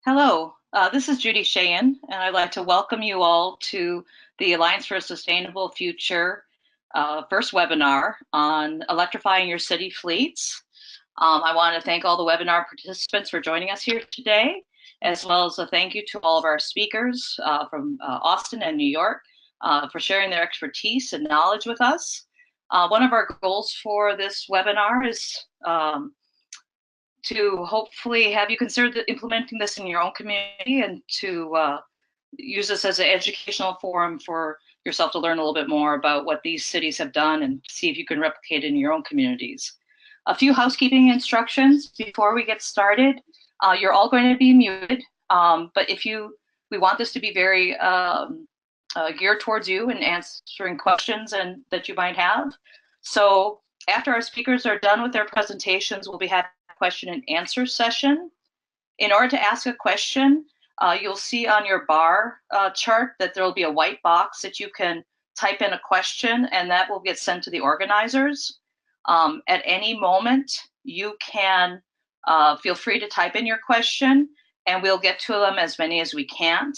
Hello, this is Judy Sheahan, and I'd like to welcome you all to the Alliance for a Sustainable Future first webinar on electrifying your city fleets. I want to thank all the webinar participants for joining us here today, as well as a thank you to all of our speakers from Austin and New York for sharing their expertise and knowledge with us. One of our goals for this webinar is to hopefully have you consider implementing this in your own community and to use this as an educational forum for yourself to learn a little bit more about what these cities have done and see if you can replicate it in your own communities. A few housekeeping instructions before we get started. You're all going to be muted, but we want this to be very geared towards you and answering questions that you might have. So after our speakers are done with their presentations, we'll be having a question and answer session. In order to ask a question, you'll see on your bar chart that there will be a white box that you can type in a question, and that will get sent to the organizers. At any moment, you can feel free to type in your question, and we'll get to them as many as we can.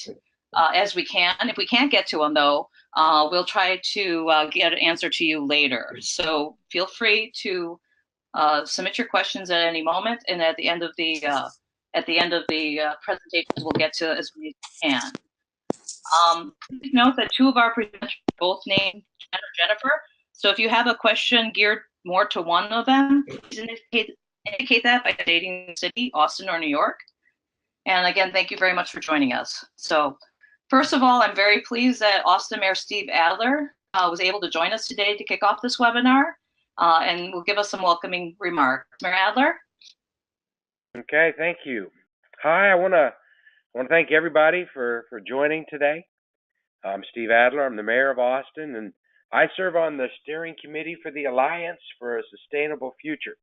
If we can't get to them, though, we'll try to get an answer to you later. So feel free to submit your questions at any moment, and at the end of the presentations, we'll get to as many as we can. Please note that two of our presenters are both named Jen or Jennifer. So if you have a question geared more to one of them, please indicate that by stating the city, Austin or New York. And again, thank you very much for joining us. So first of all, I'm very pleased that Austin Mayor Steve Adler was able to join us today to kick off this webinar and will give us some welcoming remarks. Mayor Adler? Okay, thank you. Hi, I want to thank everybody for joining today. I'm Steve Adler. I'm the mayor of Austin, and I serve on the steering committee for the Alliance for a Sustainable Future,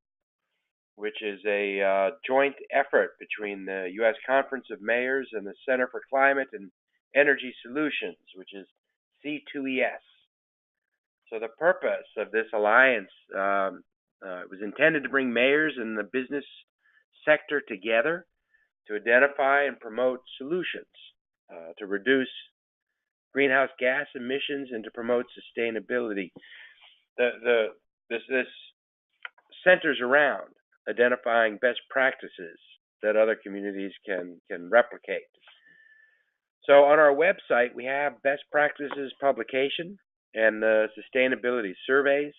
which is a joint effort between the U.S. Conference of Mayors and the Center for Climate and Energy Solutions, which is C2ES. So the purpose of this alliance was intended to bring mayors and the business sector together to identify and promote solutions to reduce greenhouse gas emissions and to promote sustainability. This centers around identifying best practices that other communities can replicate. So on our website, we have best practices publication and the sustainability surveys.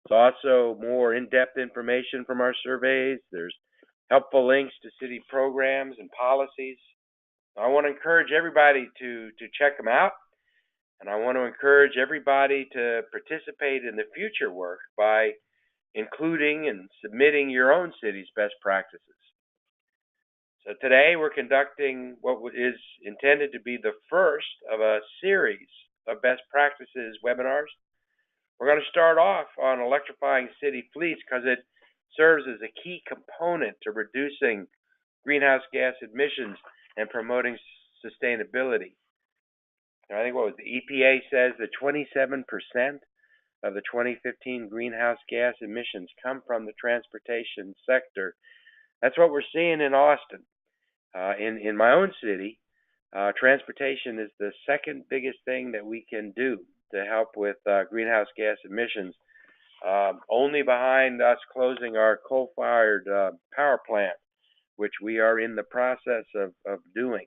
There's also more in-depth information from our surveys. There's helpful links to city programs and policies. I want to encourage everybody to check them out, and I want to encourage everybody to participate in the future work by including and submitting your own city's best practices. So today we're conducting what is intended to be the first of a series of best practices webinars. We're going to start off on electrifying city fleets because it serves as a key component to reducing greenhouse gas emissions and promoting sustainability. And I think what was the EPA says that 27% of the 2015 greenhouse gas emissions come from the transportation sector. That's what we're seeing in Austin. In my own city, transportation is the second biggest thing that we can do to help with greenhouse gas emissions, only behind us closing our coal-fired power plant, which we are in the process of doing.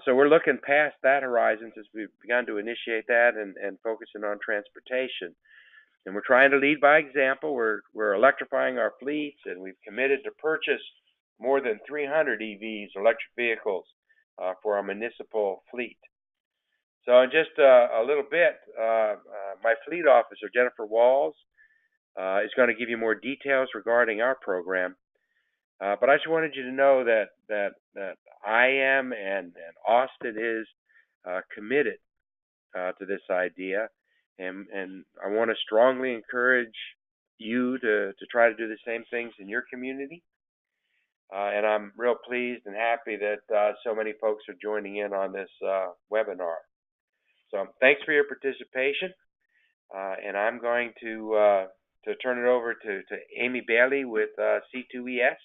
So we're looking past that horizon since we've begun to initiate that and focusing on transportation. And we're trying to lead by example. We're electrifying our fleets, and we've committed to purchase more than 300 EVs, electric vehicles, for our municipal fleet. So in just a little bit, my fleet officer, Jennifer Walls, is going to give you more details regarding our program. But I just wanted you to know that I am and Austin is committed to this idea, and I want to strongly encourage you to try to do the same things in your community. And I'm real pleased and happy that so many folks are joining in on this webinar. So thanks for your participation, and I'm going to turn it over to Amy Bailey with C2ES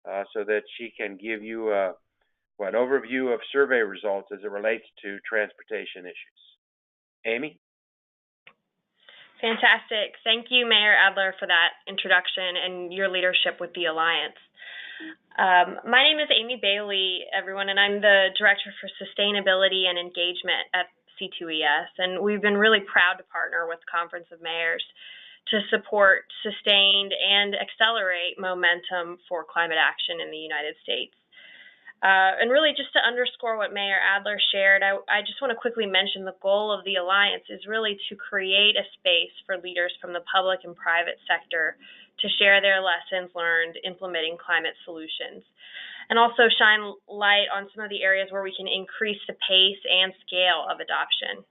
so that she can give you an overview of survey results as it relates to transportation issues. Amy? Fantastic. Thank you, Mayor Adler, for that introduction and your leadership with the Alliance. My name is Amy Bailey, everyone, and I'm the Director for Sustainability and Engagement at C2ES, and we've been really proud to partner with Conference of Mayors to support sustained and accelerate momentum for climate action in the United States. And really, just to underscore what Mayor Adler shared, I just want to quickly mention the goal of the Alliance is really to create a space for leaders from the public and private sector to share their lessons learned implementing climate solutions, and also shine light on some of the areas where we can increase the pace and scale of adoption.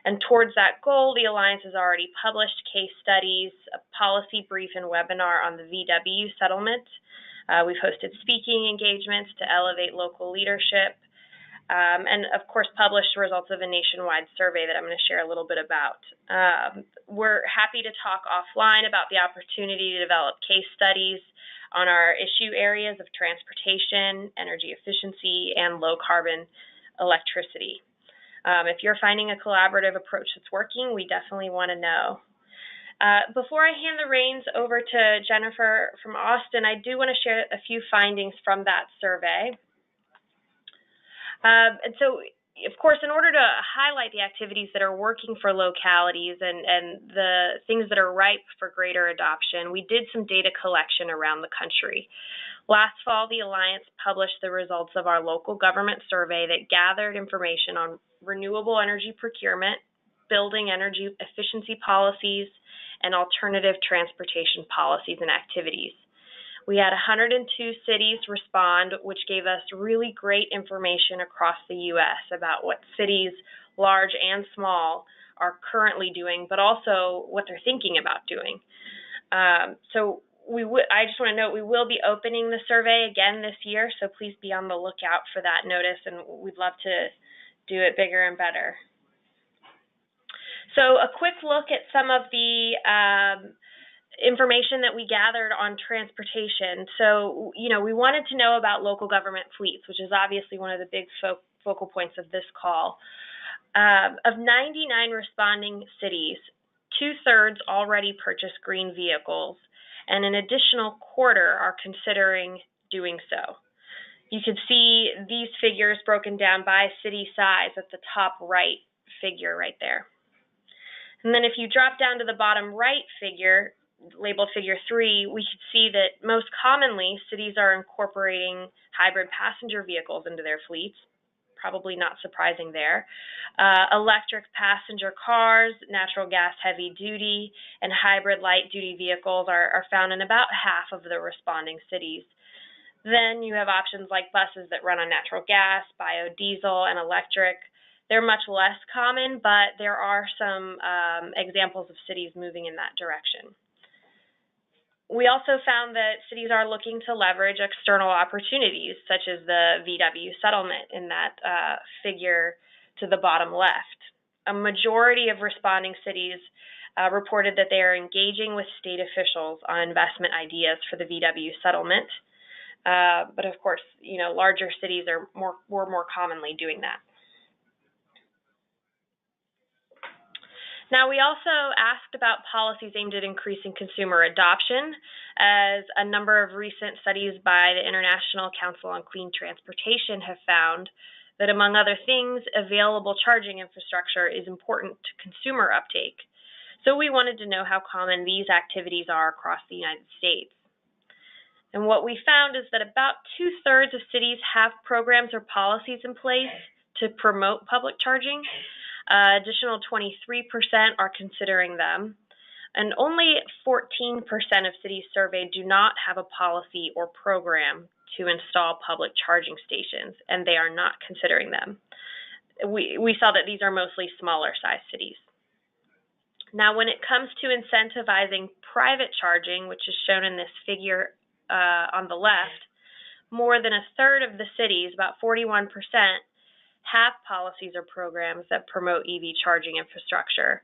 And towards that goal, the Alliance has already published case studies, a policy brief and webinar on the VW settlement. We've hosted speaking engagements to elevate local leadership, and of course published results of a nationwide survey that I'm going to share a little bit about. We're happy to talk offline about the opportunity to develop case studies on our issue areas of transportation, energy efficiency, and low carbon electricity. If you're finding a collaborative approach that's working, we definitely want to know. Before I hand the reins over to Jennifer from Austin, I do want to share a few findings from that survey. And so, of course, in order to highlight the activities that are working for localities and the things that are ripe for greater adoption, we did some data collection around the country. Last fall, the Alliance published the results of our local government survey that gathered information on renewable energy procurement, building energy efficiency policies, and alternative transportation policies and activities. We had 102 cities respond, which gave us really great information across the U.S. about what cities, large and small, are currently doing, but also what they're thinking about doing. I just want to note we will be opening the survey again this year, so please be on the lookout for that notice, and we'd love to do it bigger and better. So a quick look at some of the information that we gathered on transportation. So, we wanted to know about local government fleets, which is obviously one of the big focal points of this call. Of 99 responding cities, 2/3 already purchased green vehicles, and an additional quarter are considering doing so. You can see these figures broken down by city size at the top right figure right there. And then if you drop down to the bottom right figure, labeled figure 3, we could see that most commonly cities are incorporating hybrid passenger vehicles into their fleets, probably not surprising there. Electric passenger cars, natural gas heavy duty, and hybrid light duty vehicles are found in about half of the responding cities. Then you have options like buses that run on natural gas, biodiesel, and electric. They're much less common, but there are some examples of cities moving in that direction. We also found that cities are looking to leverage external opportunities, such as the VW settlement in that figure to the bottom left. A majority of responding cities reported that they are engaging with state officials on investment ideas for the VW settlement. But of course, larger cities were more commonly doing that. Now, we also asked about policies aimed at increasing consumer adoption, as a number of recent studies by the International Council on Clean Transportation have found that, among other things, available charging infrastructure is important to consumer uptake. So we wanted to know how common these activities are across the United States. And what we found is that about 2/3 of cities have programs or policies in place to promote public charging. Additional 23% are considering them, and only 14% of cities surveyed do not have a policy or program to install public charging stations, and they are not considering them. We saw that these are mostly smaller size cities. Now, when it comes to incentivizing private charging, which is shown in this figure on the left, more than 1/3 of the cities, about 41%, have policies or programs that promote EV charging infrastructure,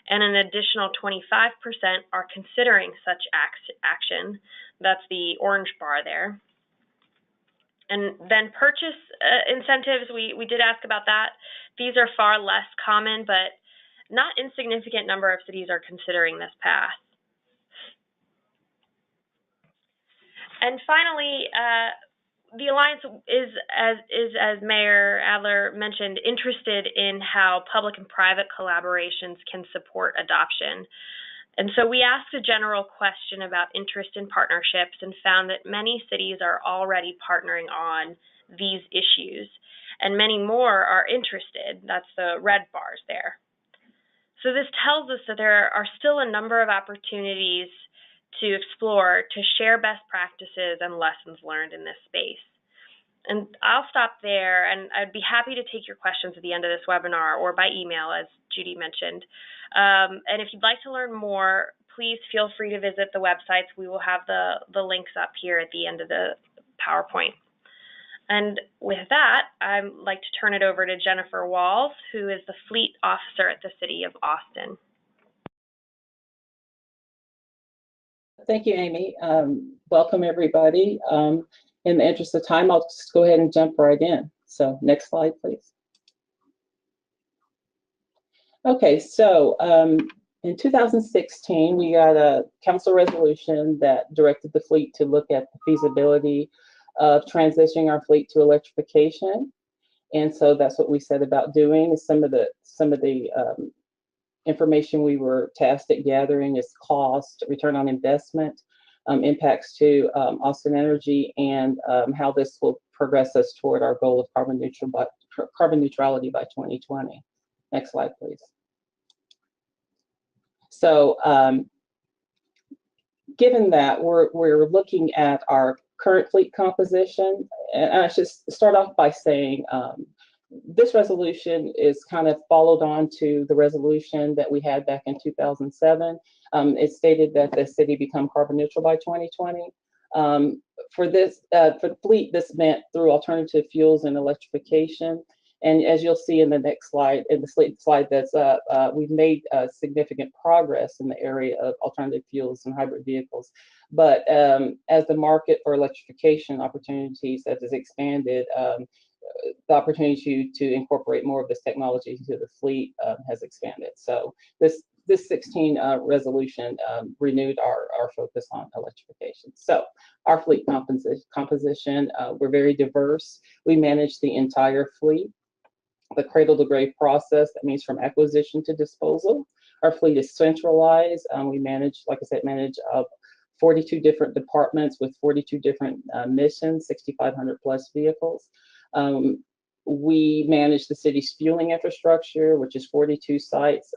and an additional 25% are considering such action. That's the orange bar there. And then purchase incentives, we did ask about that. These are far less common, but not insignificant number of cities are considering this path. And finally, the Alliance is, as Mayor Adler mentioned, interested in how public and private collaborations can support adoption. And so we asked a general question about interest in partnerships and found that many cities are already partnering on these issues, and many more are interested. That's the red bars there. So this tells us that there are still a number of opportunities to explore, to share best practices and lessons learned in this space. And I'll stop there, and I'd be happy to take your questions at the end of this webinar or by email, as Judy mentioned. And if you'd like to learn more, please feel free to visit the websites. We will have the links up here at the end of the PowerPoint. And with that, I'd like to turn it over to Jennifer Walls, who is the Fleet Officer at the City of Austin. Thank you, Amy. Welcome, everybody. In the interest of time, I'll just go ahead and jump right in. So next slide, please. Okay, so in 2016, we got a council resolution that directed the fleet to look at the feasibility of transitioning our fleet to electrification. And so that's what we set about doing. Some of the information we were tasked at gathering is cost, return on investment, impacts to Austin Energy, and how this will progress us toward our goal of carbon neutrality by 2020. Next slide, please. So given that we're looking at our current fleet composition, and I should start off by saying this resolution is kind of followed on to the resolution that we had back in 2007. It stated that the city become carbon neutral by 2020. For the fleet, this meant through alternative fuels and electrification. And as you'll see in the next slide, in the slide that's up, we've made significant progress in the area of alternative fuels and hybrid vehicles. But as the market for electrification opportunities has expanded, the opportunity to incorporate more of this technology into the fleet has expanded. So this 16 resolution renewed our focus on electrification. So our fleet composition, we're very diverse. We manage the entire fleet. The cradle to grave process, that means from acquisition to disposal. Our fleet is centralized. We manage, like I said, 42 different departments with 42 different missions, 6,500 plus vehicles. We manage the city's fueling infrastructure, which is 42 sites.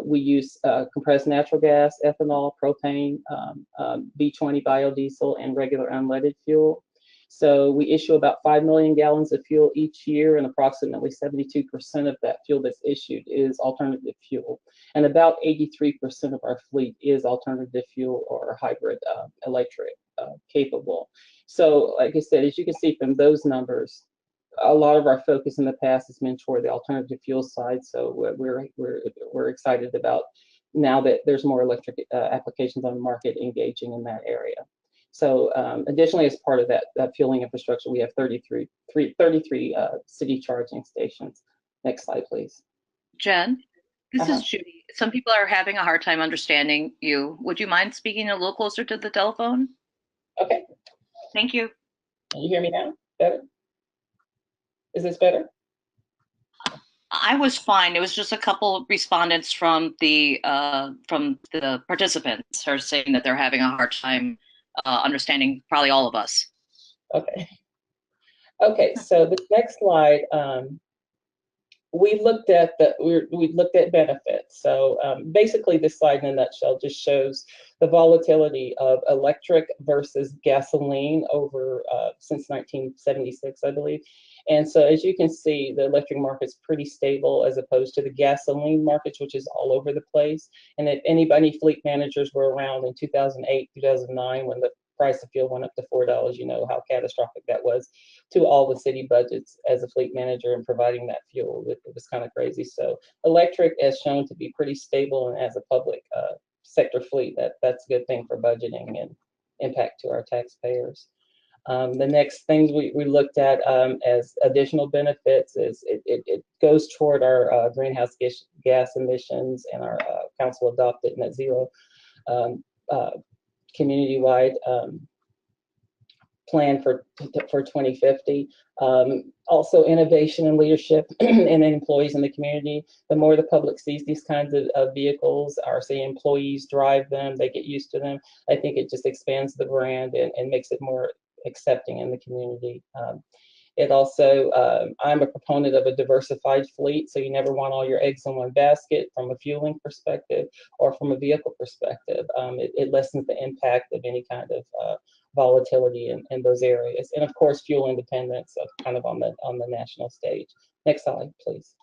We use compressed natural gas, ethanol, propane, B20 biodiesel, and regular unleaded fuel. So we issue about 5 million gallons of fuel each year, and approximately 72% of that fuel that's issued is alternative fuel. And about 83% of our fleet is alternative fuel or hybrid electric capable. So like I said, as you can see from those numbers, a lot of our focus in the past has been toward the alternative fuel side. So we're excited about now that there's more electric applications on the market engaging in that area. So additionally, as part of that fueling infrastructure, we have 33 city charging stations. Next slide, please. Jen, this is Judy. Some people are having a hard time understanding you. Would you mind speaking a little closer to the telephone? Okay. Thank you. Can you hear me now? Better? Is this better? I was fine. It was just a couple of respondents from the participants are saying that they're having a hard time understanding probably all of us. Okay. Okay. So the next slide, we looked at benefits. So basically, this slide in a nutshell just shows the volatility of electric versus gasoline over since 1976, I believe. And so as you can see, the electric market's pretty stable as opposed to the gasoline markets, which is all over the place. And if anybody, fleet managers were around in 2008, 2009, when the price of fuel went up to $4, you know how catastrophic that was to all the city budgets as a fleet manager and providing that fuel. It was kind of crazy. So electric has shown to be pretty stable, and as a public sector fleet, that's a good thing for budgeting and impact to our taxpayers. The next things we looked at as additional benefits is it goes toward our greenhouse gas emissions and our council adopted net zero community-wide plan for 2050. Also innovation and leadership and employees in the community. The more the public sees these kinds of vehicles, or say employees drive them, they get used to them, I think it just expands the brand and makes it more accepting in the community. It also, I'm a proponent of a diversified fleet, so you never want all your eggs in one basket from a fueling perspective or from a vehicle perspective. It lessens the impact of any kind of volatility in those areas. And of course, fuel independence kind of on the national stage. Next slide, please.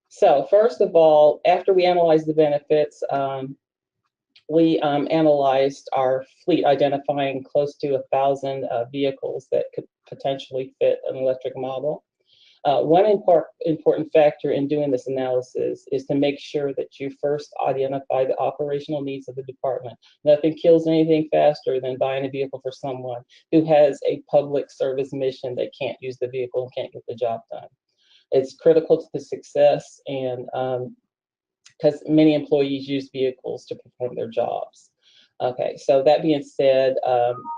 So first of all, after we analyzed the benefits, we analyzed our fleet, identifying close to 1,000 vehicles that could potentially fit an electric model. One important factor in doing this analysis is to make sure that you first identify the operational needs of the department. Nothing kills anything faster than buying a vehicle for someone who has a public service mission that can't use the vehicle and can't get the job done. It's critical to the success, and because many employees use vehicles to perform their jobs. Okay, so that being said,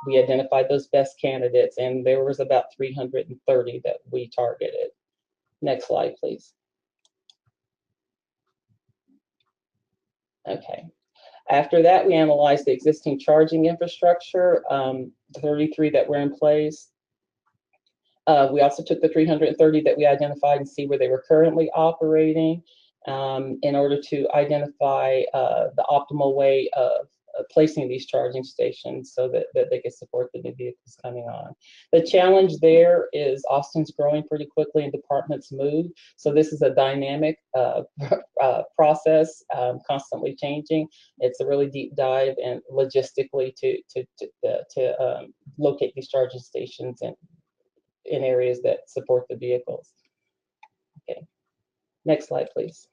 we identified those best candidates, and there was about 330 that we targeted. Next slide, please. Okay, after that, we analyzed the existing charging infrastructure, 33 that were in place. We also took the 330 that we identified and see where they were currently operating, in order to identify the optimal way of placing these charging stations so that they can support the new vehicles coming on. The challenge there is Austin's growing pretty quickly and departments move. So this is a dynamic process, constantly changing. It's a really deep dive and logistically to locate these charging stations in areas that support the vehicles. Okay. Next slide, please.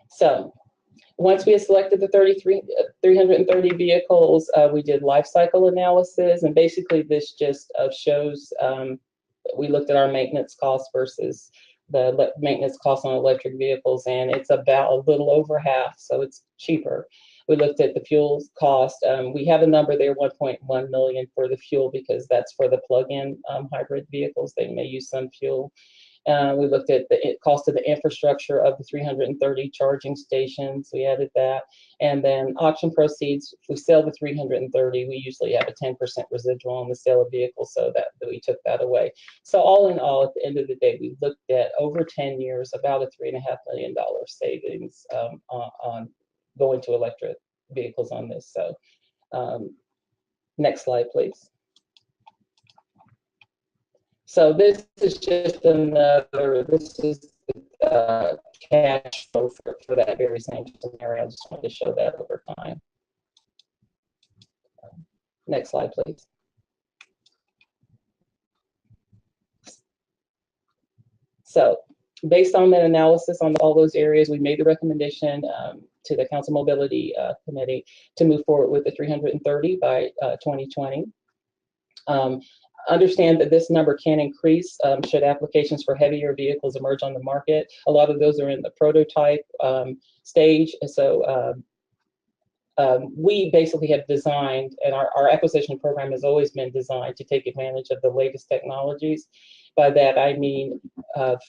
So once we had selected the 330 vehicles, we did life cycle analysis. And basically this just shows, we looked at our maintenance costs versus the maintenance costs on electric vehicles, and it's about a little over half, so it's cheaper. We looked at the fuel cost. We have a number there, 1.1 million for the fuel, because that's for the plug-in hybrid vehicles. They may use some fuel. We looked at the cost of the infrastructure of the 330 charging stations. We added that. And then auction proceeds, if we sell the 330, we usually have a 10% residual on the sale of vehicles, so that we took that away. So all in all, at the end of the day, we looked at over 10 years, about a $3.5 million savings on going to electric vehicles on this. So next slide, please. So this is just another, this is cash flow for that very same scenario. I just wanted to show that over time. Next slide, please. So based on that analysis on all those areas, we made the recommendation to the Council Mobility Committee to move forward with the 330 by 2020. Understand that this number can increase should applications for heavier vehicles emerge on the market. A lot of those are in the prototype stage. And so we basically have designed, and our acquisition program has always been designed to take advantage of the latest technologies. By that, I mean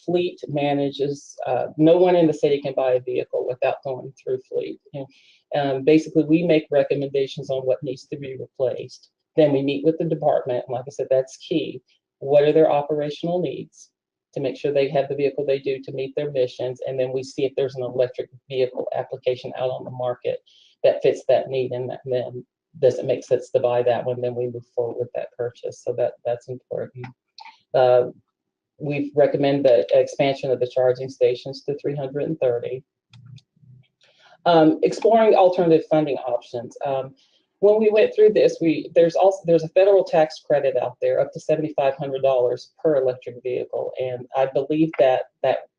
fleet manages, no one in the city can buy a vehicle without going through fleet. And, basically, we make recommendations on what needs to be replaced. Then we meet with the department, and like I said, that's key. What are their operational needs to make sure they have the vehicle they do to meet their missions, and then we see if there's an electric vehicle application out on the market that fits that need, and then does it make sense to buy that one, then we move forward with that purchase. So that's important. We've recommended the expansion of the charging stations to 330. Exploring alternative funding options. When we went through this, there's a federal tax credit out there up to $7,500 per electric vehicle, and I believe that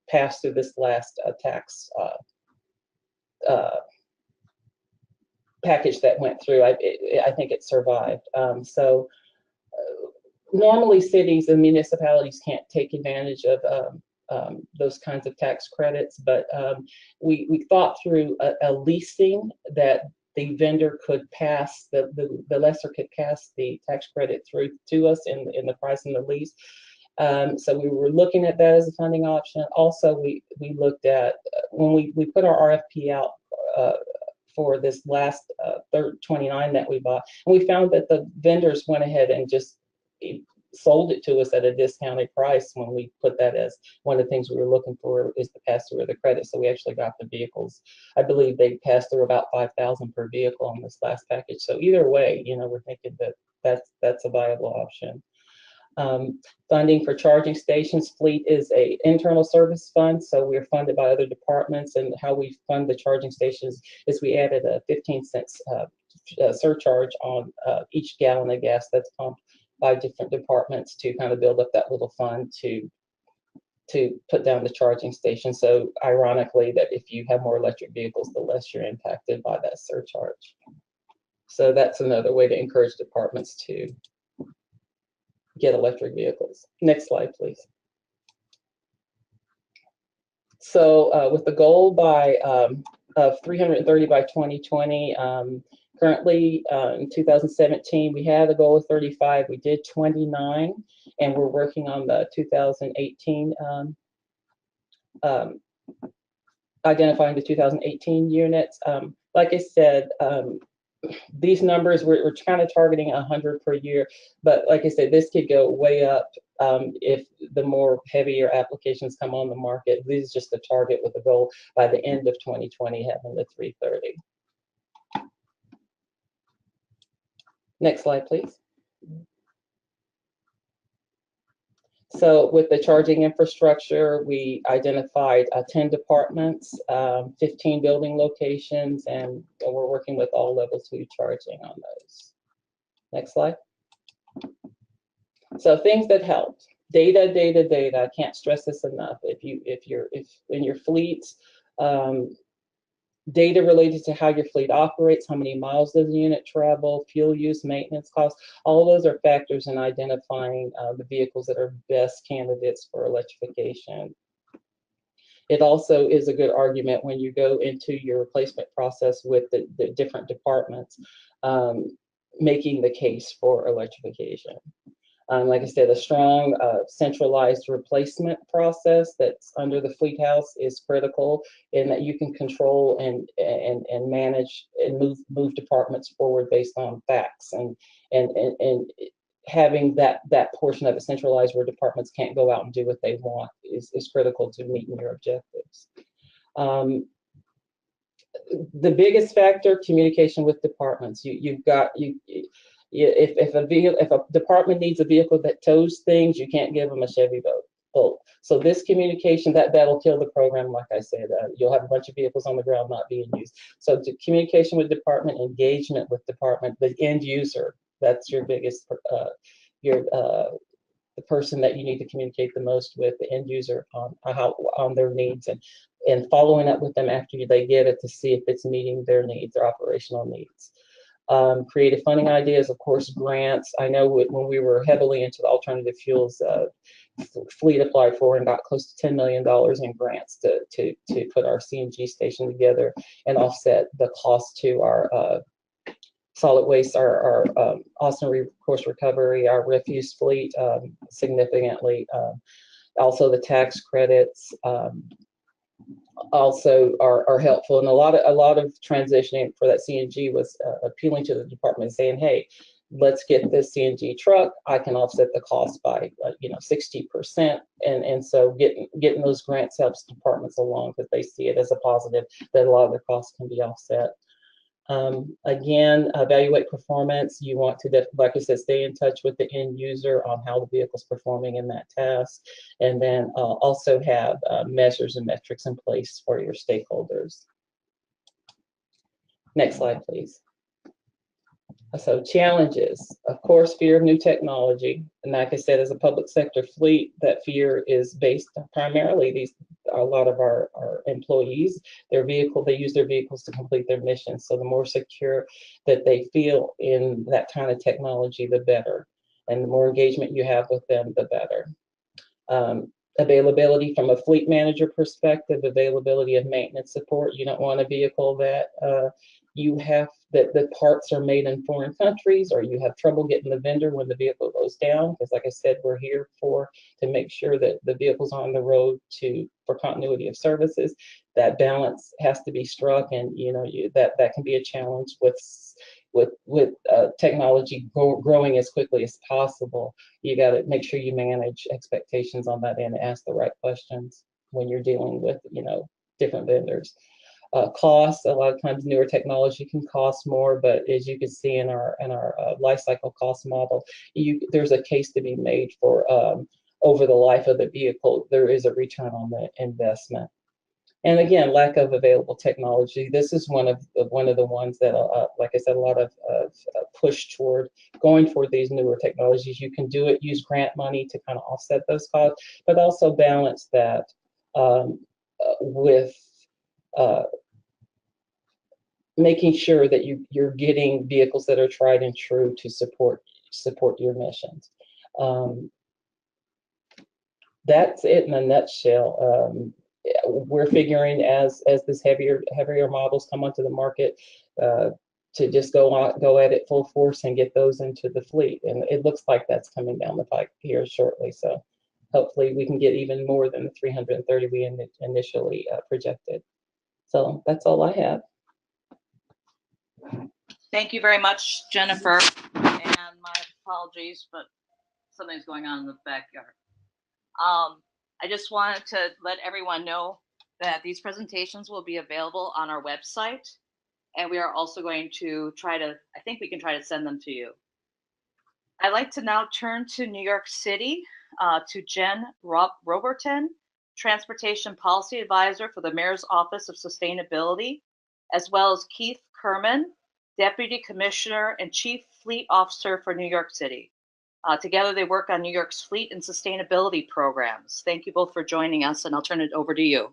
passed through this last tax package that went through. I think it survived. Normally cities and municipalities can't take advantage of those kinds of tax credits, but we thought through a leasing that the vendor could pass, the lessor could pass the tax credit through to us in the price in the lease. So we were looking at that as a funding option. Also, we looked at when we put our RFP out for this last 29 that we bought, and we found that the vendors went ahead and just sold it to us at a discounted price when we put that as one of the things we were looking for is the pass through of the credit. So we actually got the vehicles. I believe they passed through about $5,000 per vehicle on this last package. So either way, we're thinking that that's a viable option. Funding for charging stations fleet is a internal service fund, so we're funded by other departments, and how we fund the charging stations is we added a 15-cent surcharge on each gallon of gas that's pumped by different departments to kind of build up that little fund to put down the charging station. So ironically, that if you have more electric vehicles, the less you're impacted by that surcharge. So that's another way to encourage departments to get electric vehicles. Next slide, please. So with the goal of 330 by 2020, currently in 2017, we had a goal of 35. We did 29, and we're working on the 2018, identifying the 2018 units. Like I said, these numbers, we're kind of targeting 100 per year, but like I said, this could go way up if the more heavier applications come on the market. This is just a target with a goal by the end of 2020 having the 330. Next slide, please. So with the charging infrastructure, we identified 10 departments, 15 building locations, and we're working with all level 2 charging on those. Next slide. So things that helped. Data, data, data. I can't stress this enough. If in your fleets, data related to how your fleet operates, how many miles does the unit travel, fuel use, maintenance costs, all those are factors in identifying the vehicles that are best candidates for electrification. It also is a good argument when you go into your replacement process with the different departments, making the case for electrification. Like I said, a strong centralized replacement process that's under the fleet house is critical, in that you can control and manage and move departments forward based on facts, and having that portion of it centralized where departments can't go out and do what they want is critical to meeting your objectives. The biggest factor, communication with departments. If a department needs a vehicle that tows things, you can't give them a Chevy Bolt. So this communication, that'll kill the program. Like I said, you'll have a bunch of vehicles on the ground not being used. So the communication with department, engagement with department, the end user, that's your biggest, the person that you need to communicate the most with, the end user on their needs, and following up with them after they get it to see if it's meeting their needs, their operational needs. Creative funding ideas, of course, grants. I know when we were heavily into the alternative fuels, Fleet applied for and got close to $10 million in grants to put our CNG station together and offset the cost to our solid waste, our Austin Recourse Recovery, our refuse fleet significantly. Also the tax credits also are helpful, and a lot of transitioning for that CNG was appealing to the department, saying, hey, let's get this CNG truck. I can offset the cost by 60%, and so getting those grants helps departments along because they see it as a positive that a lot of their costs can be offset. Again, evaluate performance. You want to, like I said, stay in touch with the end user on how the vehicle's performing in that task, and then also have measures and metrics in place for your stakeholders. Next slide, please. So challenges, of course, fear of new technology. And like I said, as a public sector fleet, that fear is based primarily a lot of our employees, they use their vehicles to complete their missions. So the more secure that they feel in that kind of technology, the better. And the more engagement you have with them, the better. Availability from a fleet manager perspective, availability of maintenance support. You don't want a vehicle that that the parts are made in foreign countries, or you have trouble getting the vendor when the vehicle goes down. Because like I said, we're here to make sure that the vehicle's on the road for continuity of services. That balance has to be struck, and that can be a challenge with technology growing as quickly as possible. You got to make sure you manage expectations on that end and ask the right questions when you're dealing with different vendors. Cost, a lot of times newer technology can cost more, but as you can see in our life cycle cost model, there's a case to be made for over the life of the vehicle, there is a return on the investment. And again, lack of available technology. This is one of the ones that, like I said, a lot of push toward going for these newer technologies. You can do it, use grant money to kind of offset those costs, but also balance that with making sure that you're getting vehicles that are tried and true to support your missions. That's it in a nutshell. We're figuring as this heavier models come onto the market to just go at it full force and get those into the fleet, and it looks like that's coming down the pike here shortly. So hopefully we can get even more than the 330 we initially projected. So that's all I have. Thank you very much, Jennifer. And my apologies, but something's going on in the backyard. I just wanted to let everyone know that these presentations will be available on our website. And we are also going to I think we can try to send them to you. I'd like to now turn to New York City, to Jen Roberton, Transportation Policy Advisor for the Mayor's Office of Sustainability, as well as Keith Kerman, Deputy Commissioner and Chief Fleet Officer for New York City. Together, they work on New York's fleet and sustainability programs. Thank you both for joining us, and I'll turn it over to you.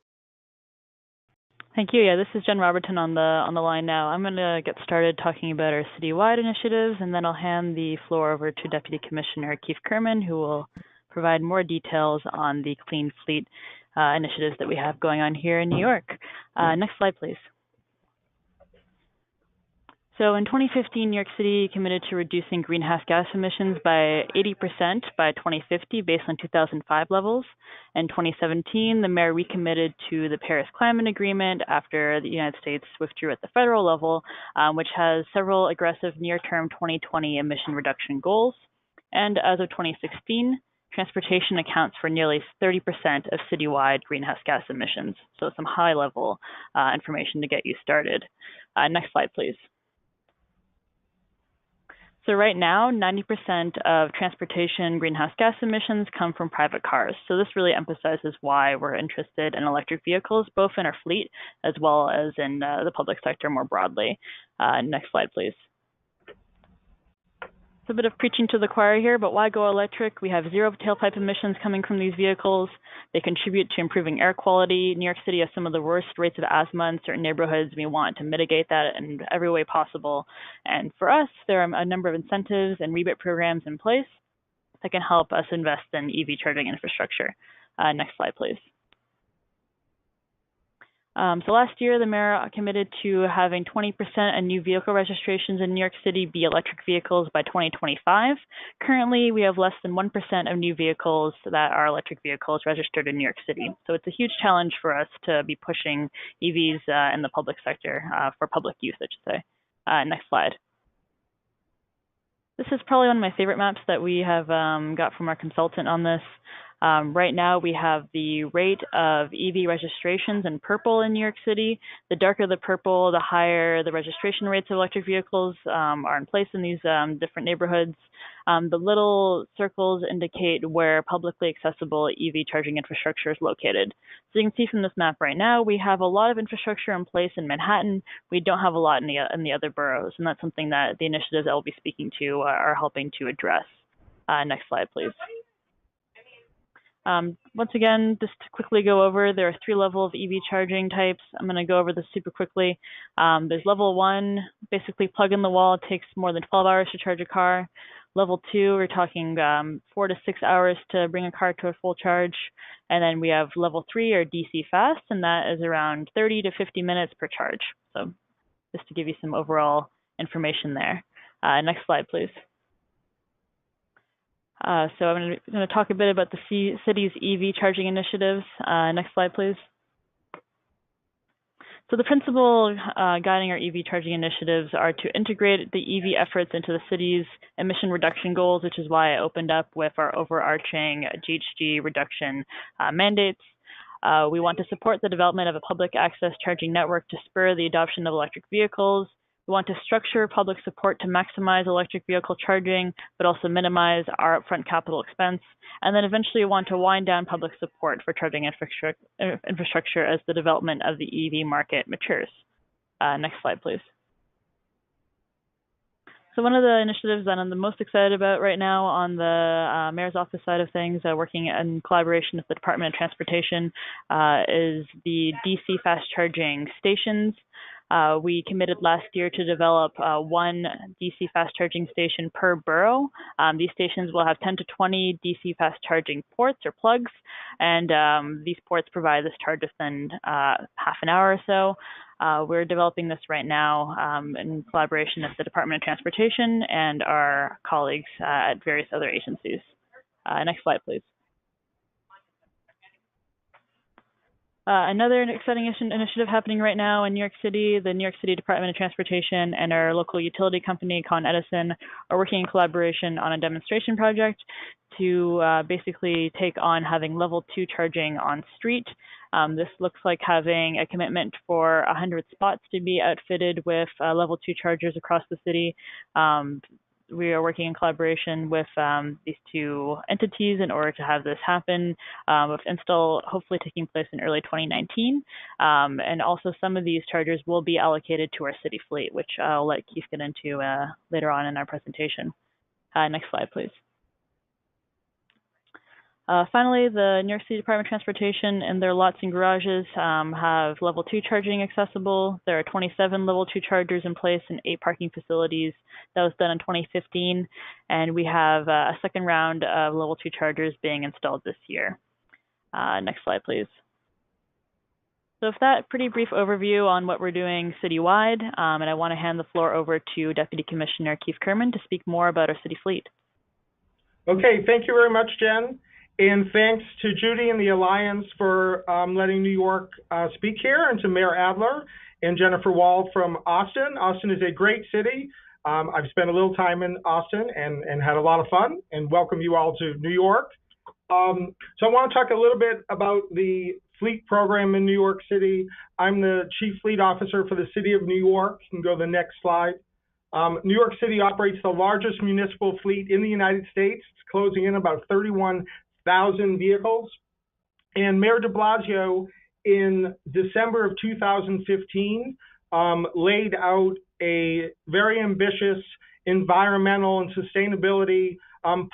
Thank you. Yeah, this is Jen Roberton on the line now. I'm going to get started talking about our citywide initiatives, and then I'll hand the floor over to Deputy Commissioner Keith Kerman, who will provide more details on the clean fleet initiatives that we have going on here in New York. Next slide, please. So in 2015, New York City committed to reducing greenhouse gas emissions by 80% by 2050 based on 2005 levels. In 2017, the mayor recommitted to the Paris Climate Agreement after the United States withdrew at the federal level, which has several aggressive near-term 2020 emission reduction goals. And as of 2016, transportation accounts for nearly 30% of citywide greenhouse gas emissions. So some high-level information to get you started. Next slide, please. So right now, 90% of transportation greenhouse gas emissions come from private cars. So this really emphasizes why we're interested in electric vehicles, both in our fleet as well as in the public sector more broadly. Next slide, please. It's a bit of preaching to the choir here, but why go electric? We have zero tailpipe emissions coming from these vehicles. They contribute to improving air quality. New York City has some of the worst rates of asthma in certain neighborhoods. We want to mitigate that in every way possible. And for us, there are a number of incentives and rebate programs in place that can help us invest in EV charging infrastructure. Next slide, please. So last year, the mayor committed to having 20% of new vehicle registrations in New York City be electric vehicles by 2025. Currently, we have less than 1% of new vehicles that are electric vehicles registered in New York City. So it's a huge challenge for us to be pushing EVs in the public sector for public use, I should say. Next slide. This is probably one of my favorite maps that we have got from our consultant on this. Right now, we have the rate of EV registrations in purple in New York City. The darker the purple, the higher the registration rates of electric vehicles are in place in these different neighborhoods. The little circles indicate where publicly accessible EV charging infrastructure is located. So you can see from this map right now, we have a lot of infrastructure in place in Manhattan. We don't have a lot in the other boroughs, and that's something that the initiatives that we'll be speaking to are helping to address. Next slide, please. Once again, just to quickly go over, there are 3 levels of EV charging types. I'm going to go over this super quickly. There's level 1, basically plug in the wall. It takes more than 12 hours to charge a car. Level 2, we're talking 4 to 6 hours to bring a car to a full charge. And then we have level 3, or DC fast, and that is around 30 to 50 minutes per charge. So just to give you some overall information there. Next slide, please. So I'm going to talk a bit about the city's EV charging initiatives. Next slide, please. So the principle guiding our EV charging initiatives are to integrate the EV efforts into the city's emission reduction goals, which is why I opened up with our overarching GHG reduction mandates. We want to support the development of a public access charging network to spur the adoption of electric vehicles. We want to structure public support to maximize electric vehicle charging, but also minimize our upfront capital expense. And then eventually we want to wind down public support for charging infrastructure as the development of the EV market matures. Next slide, please. So one of the initiatives that I'm the most excited about right now on the Mayor's Office side of things, working in collaboration with the Department of Transportation, is the DC fast charging stations. We committed last year to develop 1 DC fast charging station per borough. These stations will have 10 to 20 DC fast charging ports or plugs, and these ports provide this charge within half an hour or so. We're developing this right now in collaboration with the Department of Transportation and our colleagues at various other agencies. Next slide, please. Another exciting initiative happening right now in New York City, the New York City Department of Transportation and our local utility company, Con Edison, are working in collaboration on a demonstration project to basically take on having level 2 charging on street. This looks like having a commitment for 100 spots to be outfitted with level 2 chargers across the city. We are working in collaboration with these 2 entities in order to have this happen, with install hopefully taking place in early 2019. And also some of these chargers will be allocated to our city fleet, which I'll let Keith get into later on in our presentation. Next slide, please. Finally, the New York City Department of Transportation and their lots and garages have level 2 charging accessible. There are 27 level 2 chargers in place in 8 parking facilities. That was done in 2015. And we have a second round of level 2 chargers being installed this year. Next slide, please. So with that pretty brief overview on what we're doing citywide, and I want to hand the floor over to Deputy Commissioner Keith Kerman to speak more about our city fleet. Okay, thank you very much, Jen. And thanks to Judy and the Alliance for letting New York speak here, and to Mayor Adler and Jennifer Wall from Austin. Austin is a great city. I've spent a little time in Austin and had a lot of fun, and welcome you all to New York. So I want to talk a little bit about the fleet program in New York City. I'm the Chief Fleet Officer for the City of New York. You can go to the next slide. New York City operates the largest municipal fleet in the United States. It's closing in about 31,000 vehicles. And Mayor de Blasio, in December of 2015, laid out a very ambitious environmental and sustainability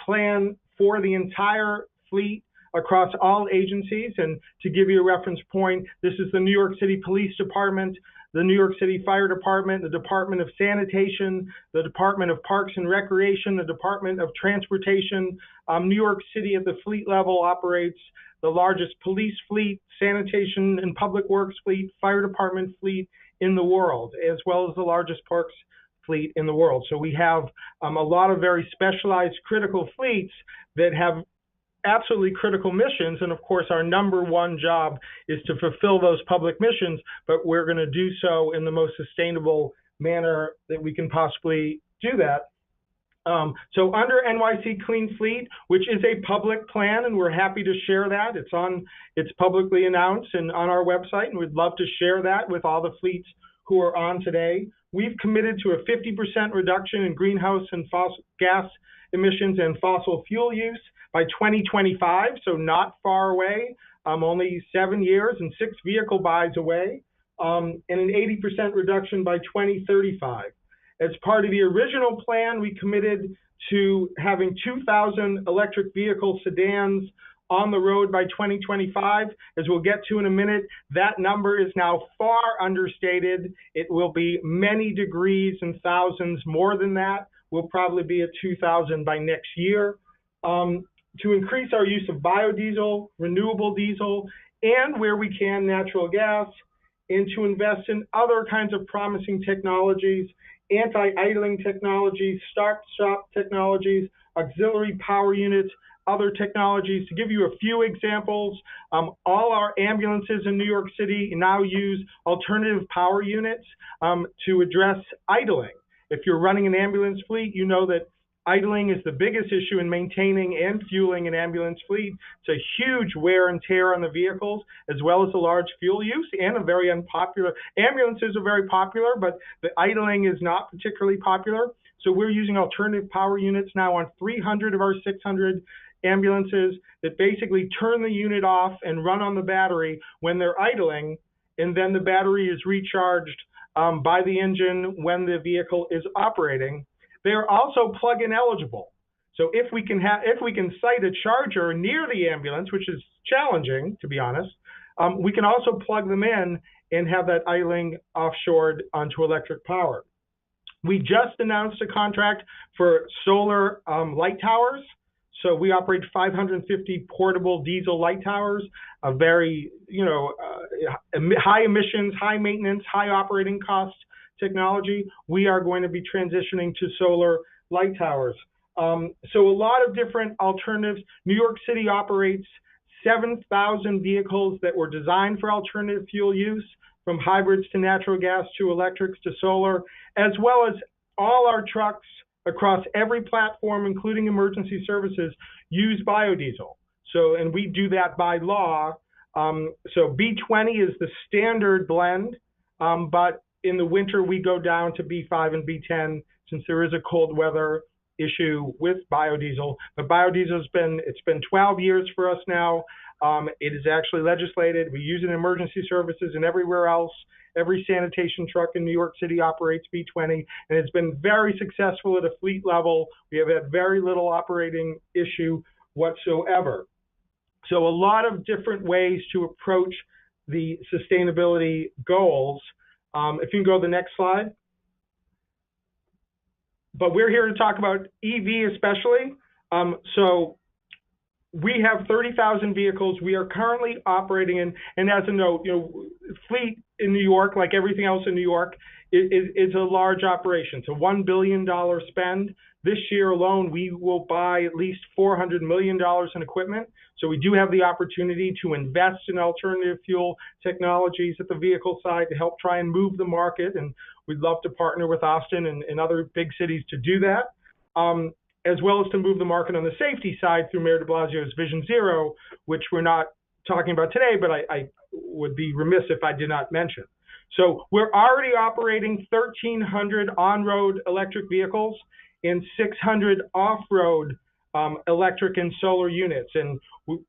plan for the entire fleet across all agencies. And to give you a reference point, this is the New York City Police Department, the New York City Fire Department, the Department of Sanitation, the Department of Parks and Recreation, the Department of Transportation. New York City at the fleet level operates the largest police fleet, sanitation and public works fleet, fire department fleet in the world, as well as the largest parks fleet in the world. So we have a lot of very specialized critical fleets that have absolutely critical missions, and of course our number one job is to fulfill those public missions, but we're going to do so in the most sustainable manner that we can possibly do that. So under NYC Clean Fleet, which is a public plan, and we're happy to share that. It's publicly announced and on our website, and we'd love to share that with all the fleets who are on today. We've committed to a 50% reduction in greenhouse and fossil gas emissions and fossil fuel use by 2025, so not far away, only 7 years and 6 vehicle buys away, and an 80% reduction by 2035. As part of the original plan, we committed to having 2,000 electric vehicle sedans on the road by 2025. As we'll get to in a minute, that number is now far understated. It will be many degrees and thousands more than that. We'll probably be at 2,000 by next year. To increase our use of biodiesel, renewable diesel, and where we can, natural gas, and to invest in other kinds of promising technologies, anti-idling technologies, start-stop technologies, auxiliary power units, other technologies. To give you a few examples, all our ambulances in New York City now use alternative power units to address idling. If you're running an ambulance fleet, you know that idling is the biggest issue in maintaining and fueling an ambulance fleet. It's a huge wear and tear on the vehicles, as well as a large fuel use and a very unpopular. Ambulances are very popular, but the idling is not particularly popular. So we're using alternative power units now on 300 of our 600 ambulances that basically turn the unit off and run on the battery when they're idling, and then the battery is recharged by the engine when the vehicle is operating. They are also plug-in eligible. So if we can site a charger near the ambulance, which is challenging, to be honest, we can also plug them in and have that idling offshored onto electric power. We just announced a contract for solar light towers. So we operate 550 portable diesel light towers, a very, high emissions, high maintenance, high operating cost technology. We are going to be transitioning to solar light towers. So a lot of different alternatives. New York City operates 7,000 vehicles that were designed for alternative fuel use, from hybrids to natural gas to electrics to solar, as well as all our trucks across every platform, including emergency services, use biodiesel. So, and we do that by law. So B20 is the standard blend, but in the winter we go down to B5 and B10 since there is a cold weather issue with biodiesel. But biodiesel it's been 12 years for us now. It is actually legislated. We use it in emergency services and everywhere else. Every sanitation truck in New York City operates B20, and it's been very successful at a fleet level. We have had very little operating issue whatsoever. So a lot of different ways to approach the sustainability goals. If you can go to the next slide. But we're here to talk about EV especially. So we have 30,000 vehicles we are currently operating in, and as a note, fleet in New York, like everything else in New York, is a large operation. It's a $1 billion spend. This year alone, we will buy at least $400 million in equipment. So we do have the opportunity to invest in alternative fuel technologies at the vehicle side to help try and move the market. And we'd love to partner with Austin and other big cities to do that, as well as to move the market on the safety side through Mayor de Blasio's Vision Zero, which we're not talking about today, but I would be remiss if I did not mention. So we're already operating 1,300 on-road electric vehicles and 600 off-road electric and solar units. And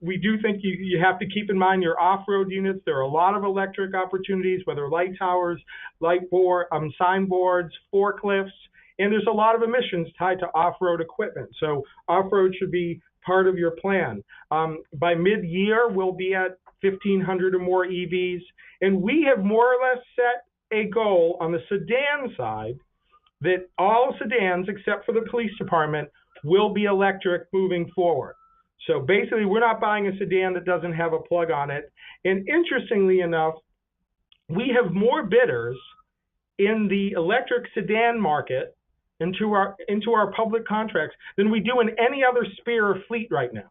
we do think you have to keep in mind your off-road units. There are a lot of electric opportunities, whether light towers, signboards, forklifts, and there's a lot of emissions tied to off-road equipment. So off-road should be part of your plan. By mid-year, we'll be at 1,500 or more EVs. And we have more or less set a goal on the sedan side that all sedans, except for the police department, will be electric moving forward. So basically, we're not buying a sedan that doesn't have a plug on it. And interestingly enough, we have more bidders in the electric sedan market into our public contracts than we do in any other sphere of fleet right now.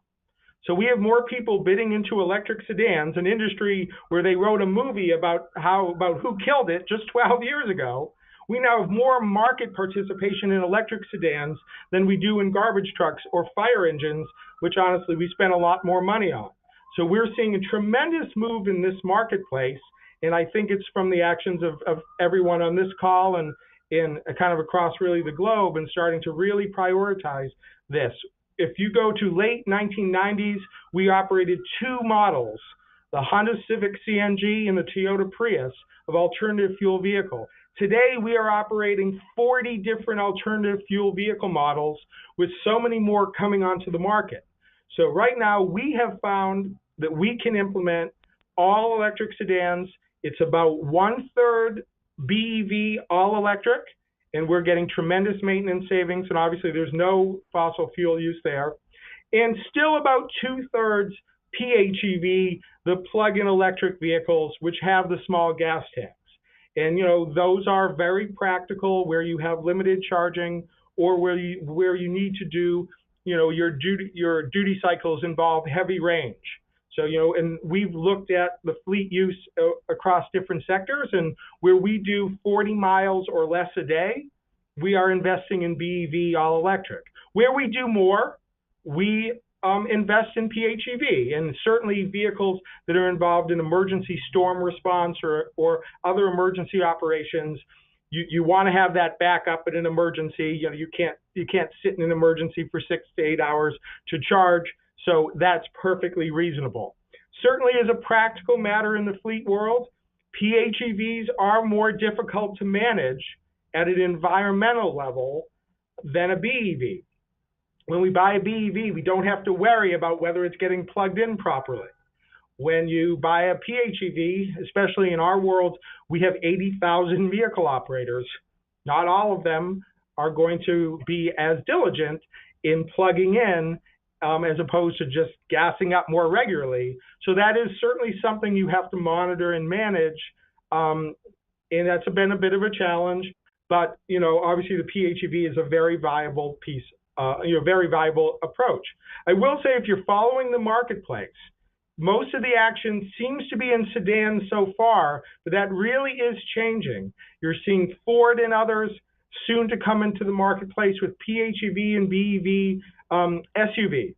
So we have more people bidding into electric sedans, an industry where they wrote a movie about who killed it just 12 years ago. we now have more market participation in electric sedans than we do in garbage trucks or fire engines, which honestly we spend a lot more money on. So we're seeing a tremendous move in this marketplace, and I think it's from the actions of everyone on this call and in kind of across really the globe, and starting to really prioritize this. If you go to late 1990s, we operated two models, the Honda Civic CNG and the Toyota Prius of alternative fuel vehicle. Today, we are operating 40 different alternative fuel vehicle models, with so many more coming onto the market. So right now, we have found that we can implement all electric sedans. It's about 1/3 BEV all electric, and we're getting tremendous maintenance savings, and obviously there's no fossil fuel use there. And still about 2/3 PHEV, the plug-in electric vehicles, which have the small gas tanks. And those are very practical, where you have limited charging, or where you need to do, your duty cycles involve heavy range. So, and we've looked at the fleet use across different sectors, and where we do 40 miles or less a day, we are investing in BEV all electric. Where we do more, we invest in PHEV, and certainly vehicles that are involved in emergency storm response or other emergency operations. You want to have that backup in an emergency. You can't sit in an emergency for 6 to 8 hours to charge. So that's perfectly reasonable. Certainly, as a practical matter in the fleet world, PHEVs are more difficult to manage at an environmental level than a BEV. When we buy a BEV, we don't have to worry about whether it's getting plugged in properly. When you buy a PHEV, especially in our world, we have 80,000 vehicle operators. Not all of them are going to be as diligent in plugging in as opposed to just gassing up more regularly. So that is certainly something you have to monitor and manage, and that's been a bit of a challenge. But obviously the PHEV is a very viable piece, very viable approach. I will say, if you're following the marketplace, most of the action seems to be in sedans so far, but that really is changing. You're seeing Ford and others soon to come into the marketplace with PHEV and BEV SUVs.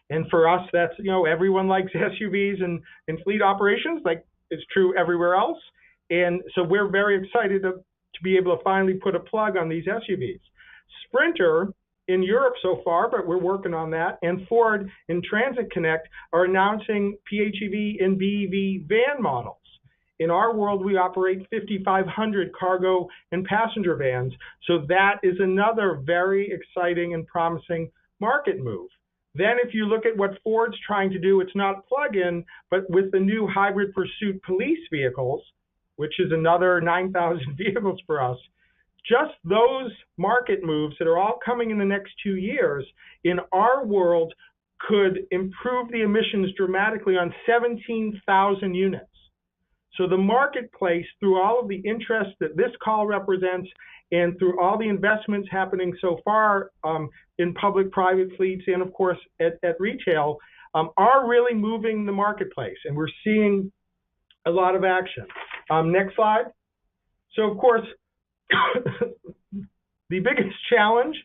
And for us, that's, everyone likes SUVs and fleet operations, like it's true everywhere else. And so we're very excited to be able to finally put a plug on these SUVs. Sprinter in Europe so far, but we're working on that, and Ford in Transit Connect are announcing PHEV and BEV van models. In our world, we operate 5,500 cargo and passenger vans, so that is another very exciting and promising market move. Then if you look at what Ford's trying to do, it's not plug-in, but with the new hybrid pursuit police vehicles, which is another 9,000 vehicles for us. Just those market moves that are all coming in the next 2 years in our world could improve the emissions dramatically on 17,000 units. So the marketplace, through all of the interest that this call represents and through all the investments happening so far in public-private fleets and, of course, at retail, are really moving the marketplace, and we're seeing a lot of action. Next slide. So, of course, the biggest challenge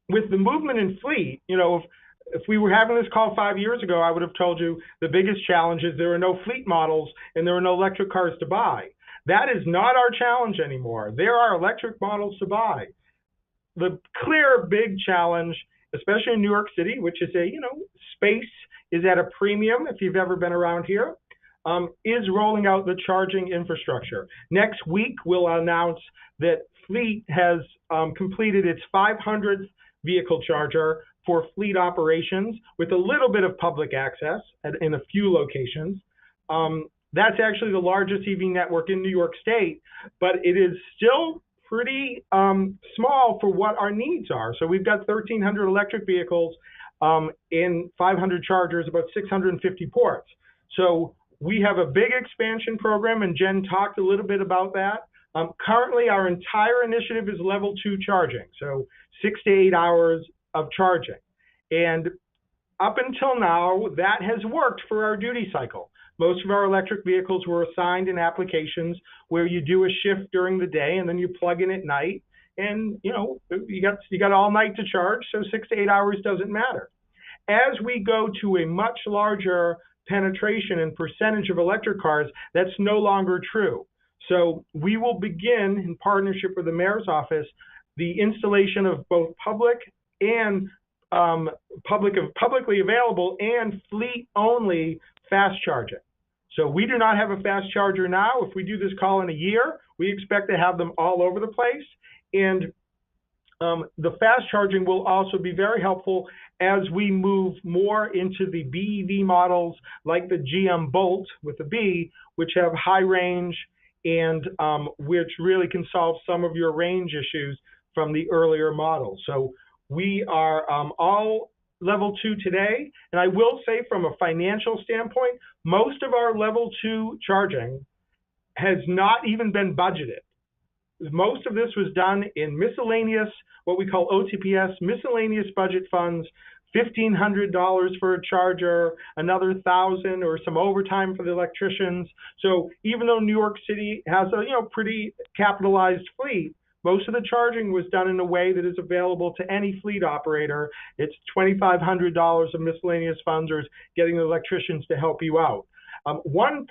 with the movement in fleet, if we were having this call 5 years ago, I would have told you the biggest challenge is there are no fleet models and there are no electric cars to buy. That is not our challenge anymore. There are electric models to buy. The clear big challenge, especially in New York City, which is space is at a premium if you've ever been around here, is rolling out the charging infrastructure. Next week, we'll announce that Fleet has completed its 500th vehicle charger for fleet operations with a little bit of public access in a few locations. That's actually the largest EV network in New York State, but it is still pretty small for what our needs are. So we've got 1,300 electric vehicles in 500 chargers, about 650 ports. So we have a big expansion program, and Jen talked a little bit about that. Currently, our entire initiative is level 2 charging, so 6 to 8 hours of charging. And up until now, that has worked for our duty cycle. Most of our electric vehicles were assigned in applications where you do a shift during the day and then you plug in at night, and you got all night to charge, so 6 to 8 hours doesn't matter. As we go to a much larger penetration and percentage of electric cars, that's no longer true. So we will begin, in partnership with the mayor's office, the installation of both public and publicly available and fleet-only fast charging. So we do not have a fast charger now. If we do this call in a year, we expect to have them all over the place. And the fast charging will also be very helpful as we move more into the BEV models like the GM Bolt with the B, which have high range and which really can solve some of your range issues from the earlier models. So we are all level 2 today. And I will say from a financial standpoint, most of our level 2 charging has not even been budgeted. Most of this was done in miscellaneous, what we call OTPS, miscellaneous budget funds, $1,500 for a charger, another $1,000 or some overtime for the electricians. So even though New York City has a pretty capitalized fleet, most of the charging was done in a way that is available to any fleet operator. It's $2,500 of miscellaneous funds or getting the electricians to help you out. One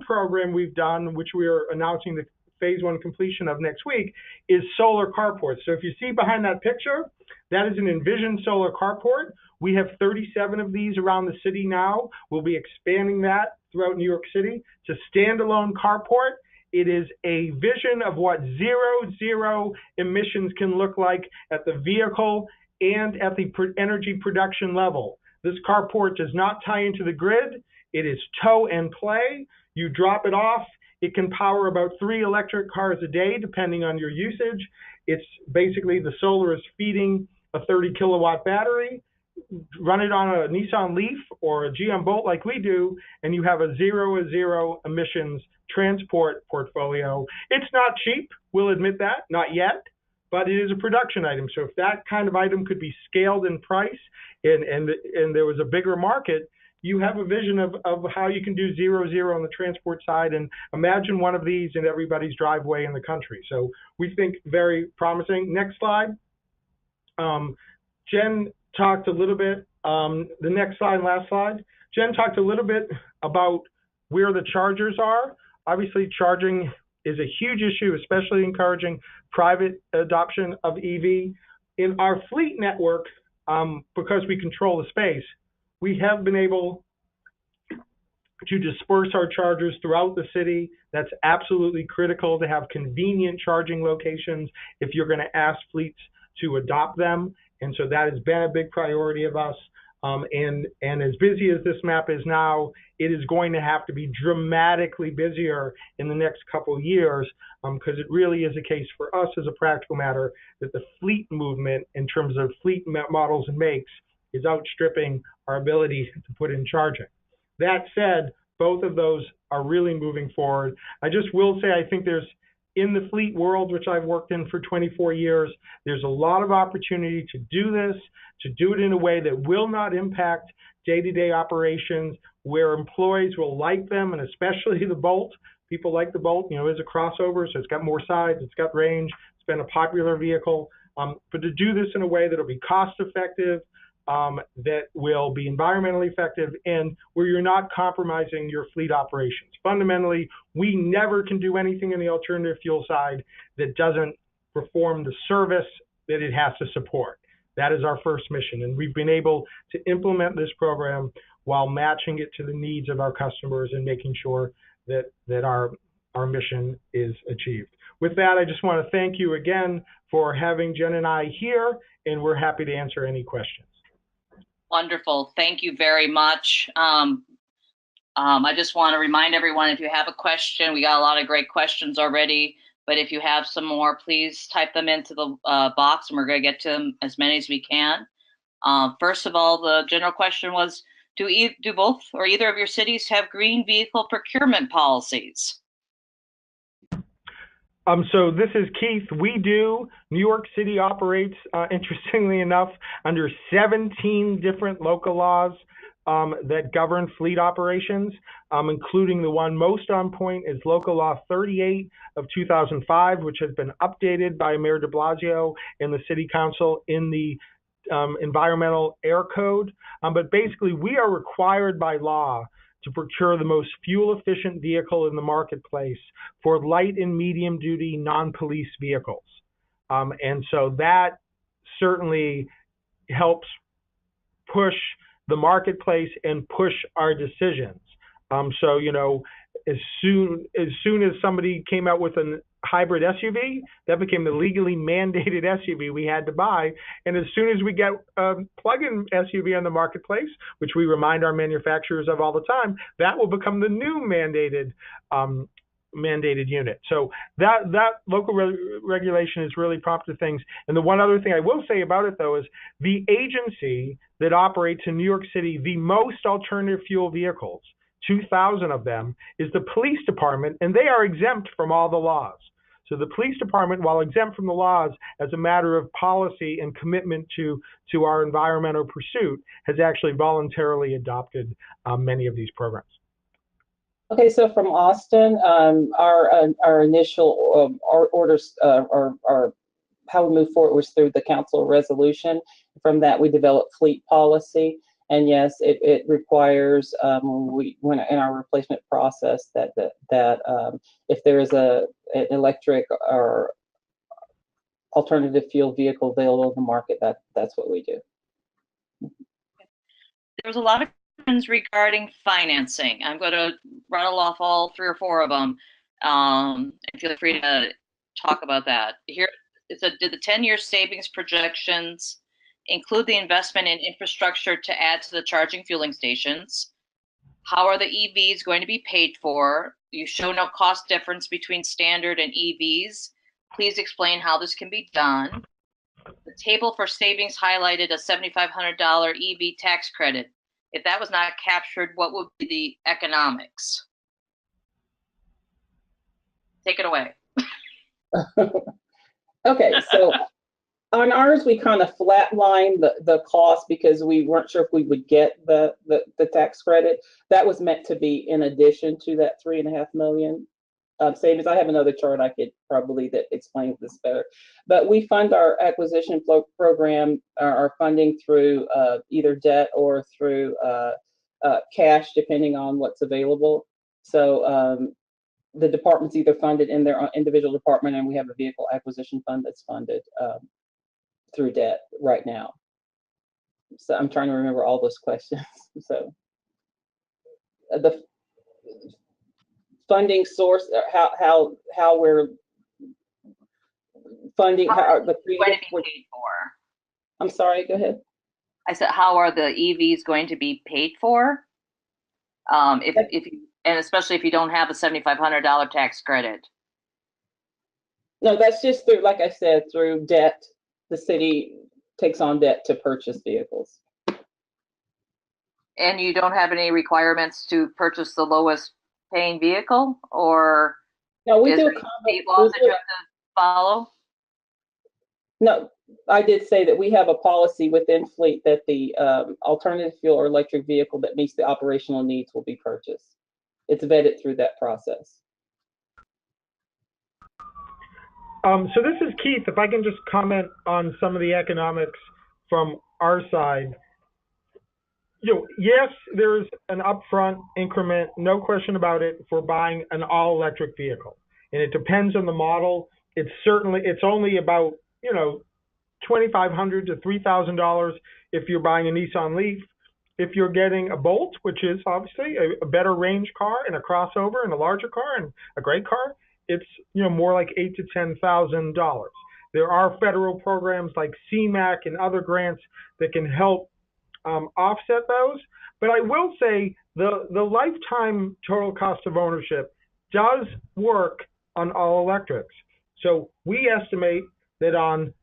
program we've done, which we are announcing the phase 1 completion of next week, is solar carports. So if you see behind that picture, that is an Envision solar carport. We have 37 of these around the city now. We'll be expanding that throughout New York City. It's a standalone carport. It is a vision of what zero emissions can look like at the vehicle and at the energy production level. This carport does not tie into the grid. It is tow and play. You drop it off. It can power about 3 electric cars a day, depending on your usage. It's basically the solar is feeding a 30 kilowatt battery. Run it on a Nissan Leaf or a GM Bolt like we do, and you have a zero emissions transport portfolio. It's not cheap, we'll admit that, not yet, but it is a production item. So if that kind of item could be scaled in price and there was a bigger market, you have a vision of how you can do zero on the transport side, and imagine one of these in everybody's driveway in the country. So we think very promising. Next slide. Jen talked a little bit, the next slide, last slide. Jen talked a little bit about where the chargers are. Obviously, charging is a huge issue, especially encouraging private adoption of EV. In our fleet network, because we control the space, we have been able to disperse our chargers throughout the city. That's absolutely critical to have convenient charging locations if you're going to ask fleets to adopt them. And so that has been a big priority of us. And as busy as this map is now, it is going to have to be dramatically busier in the next couple of years, because it really is a case for us as a practical matter that the fleet movement in terms of fleet models and makes is outstripping our ability to put in charging. That said, both of those are really moving forward. I just will say, I think there's, in the fleet world, which I've worked in for 24 years, there's a lot of opportunity to do this, to do it in a way that will not impact day-to-day operations, where employees will like them, and especially the Bolt. People like the Bolt, it's a crossover, so it's got more size, it's got range, it's been a popular vehicle. But to do this in a way that'll be cost-effective, that will be environmentally effective, and where you're not compromising your fleet operations. Fundamentally, we never can do anything in the alternative fuel side that doesn't perform the service that it has to support. That is our first mission, and we've been able to implement this program while matching it to the needs of our customers and making sure that our mission is achieved. With that, I just want to thank you again for having Jen and I here, and we're happy to answer any questions. Wonderful. Thank you very much. I just want to remind everyone, if you have a question, we got a lot of great questions already, but if you have some more, please type them into the box, and we're going to get to them as many as we can. First of all, the general question was, do both or either of your cities have green vehicle procurement policies? So this is Keith. We do. New York City operates, interestingly enough, under 17 different local laws. that govern fleet operations, including the one most on point is Local Law 38 of 2005, which has been updated by Mayor de Blasio and the City Council in the Environmental Air Code. But basically, we are required by law to procure the most fuel-efficient vehicle in the marketplace for light and medium-duty non-police vehicles. And so that certainly helps push the marketplace and push our decisions. So, you know, as soon as somebody came out with a hybrid SUV, that became the legally mandated SUV we had to buy. And as soon as we get a plug-in SUV on the marketplace, which we remind our manufacturers of all the time, that will become the new mandated unit. So that local regulation has really prompted things. And the one other thing I will say about it, though, is the agency that operates in New York City the most alternative fuel vehicles, 2,000 of them, is the police department, and they are exempt from all the laws. So the police department, while exempt from the laws as a matter of policy and commitment to our environmental pursuit, has actually voluntarily adopted many of these programs. Okay, so from Austin, our initial our orders, our how we move forward was through the council resolution. From that, we developed fleet policy, and yes, it requires when in our replacement process that if there is an electric or alternative fuel vehicle available in the market, that's what we do. There's a lot of questions regarding financing. I'm going to rattle off all 3 or 4 of them. And feel free to talk about that. Here, it said, did the 10-year savings projections include the investment in infrastructure to add to the charging fueling stations? How are the EVs going to be paid for? You show no cost difference between standard and EVs. Please explain how this can be done. The table for savings highlighted a $7,500 EV tax credit. If that was not captured, what would be the economics? Take it away. Okay, so on ours, we kind of flatlined the cost because we weren't sure if we would get the tax credit. That was meant to be in addition to that $3.5 million savings. I have another chart I could probably that explains this better. But we fund our acquisition program, our funding through either debt or through cash, depending on what's available. So the departments either funded in their individual department, and we have a vehicle acquisition fund that's funded through debt right now. So I'm trying to remember all those questions. So the funding source, how we're funding, how the going to be paid for? I'm sorry, go ahead. I said, how are the EVs going to be paid for? If you, and especially if you don't have a $7,500 tax credit. No, that's just through, like I said, through debt. The city takes on debt to purchase vehicles. And you don't have any requirements to purchase the lowest paying vehicle, or no, we do state laws that you have to follow? No, I did say that we have a policy within fleet that the alternative fuel or electric vehicle that meets the operational needs will be purchased. It's vetted through that process. So this is Keith. If I can just comment on some of the economics from our side. Yes, there's an upfront increment, no question about it, for buying an all-electric vehicle, and it depends on the model. It's only about $2,500 to $3,000 if you're buying a Nissan Leaf. If you're getting a Bolt, which is obviously a better range car and a crossover and a larger car and a great car, it's more like $8,000 to $10,000. There are federal programs like CMAQ and other grants that can help offset those. But I will say the lifetime total cost of ownership does work on all electrics. So we estimate that on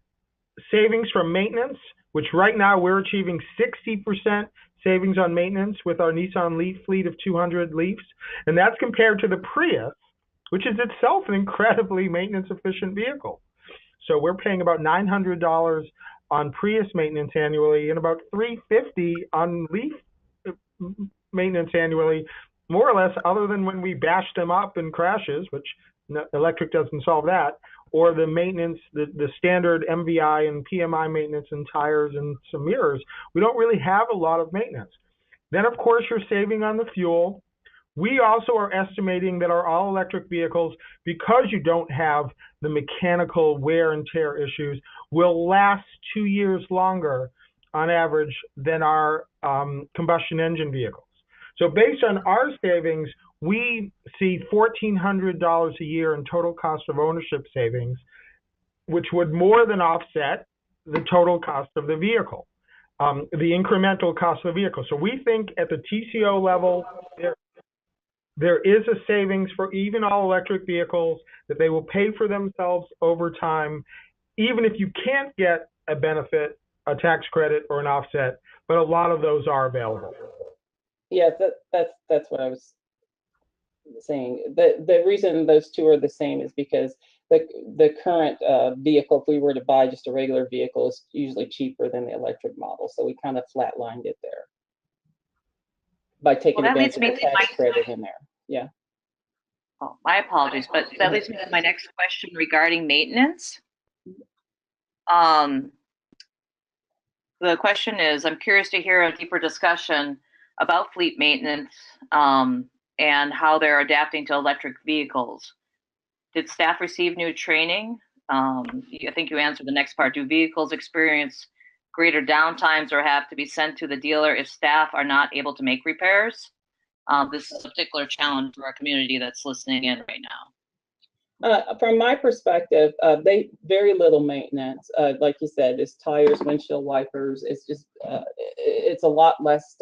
savings from maintenance, which right now we're achieving 60% savings on maintenance with our Nissan Leaf fleet of 200 Leafs, and that's compared to the Prius, which is itself an incredibly maintenance efficient vehicle. So we're paying about $900 on Prius maintenance annually and about $350 on Leaf maintenance annually, more or less, other than when we bash them up in crashes, which electric doesn't solve that, or the maintenance, the standard MVI and PMI maintenance and tires and some mirrors. We don't really have a lot of maintenance. Then, of course, you're saving on the fuel. We also are estimating that our all-electric vehicles, because you don't have the mechanical wear and tear issues, will last 2 years longer on average than our combustion engine vehicles. So based on our savings, we see $1,400 a year in total cost of ownership savings, which would more than offset the total cost of the vehicle, the incremental cost of the vehicle. So we think at the TCO level, there is a savings for even all electric vehicles, that they will pay for themselves over time, even if you can't get a benefit, a tax credit, or an offset, but a lot of those are available. Yeah, that's what I was saying. The reason those two are the same is because the current vehicle, if we were to buy just a regular vehicle, is usually cheaper than the electric model. So we kind of flatlined it there by taking advantage of the tax credit in there. Yeah. Oh, my apologies, but that leads me to my next question regarding maintenance. The question is, I'm curious to hear a deeper discussion about fleet maintenance and how they're adapting to electric vehicles. Did staff receive new training? I think you answered the next part. Do vehicles experience greater downtimes or have to be sent to the dealer if staff are not able to make repairs? This is a particular challenge for our community that's listening in right now. From my perspective, they very little maintenance. Like you said, it's tires, windshield wipers. It's just it's a lot less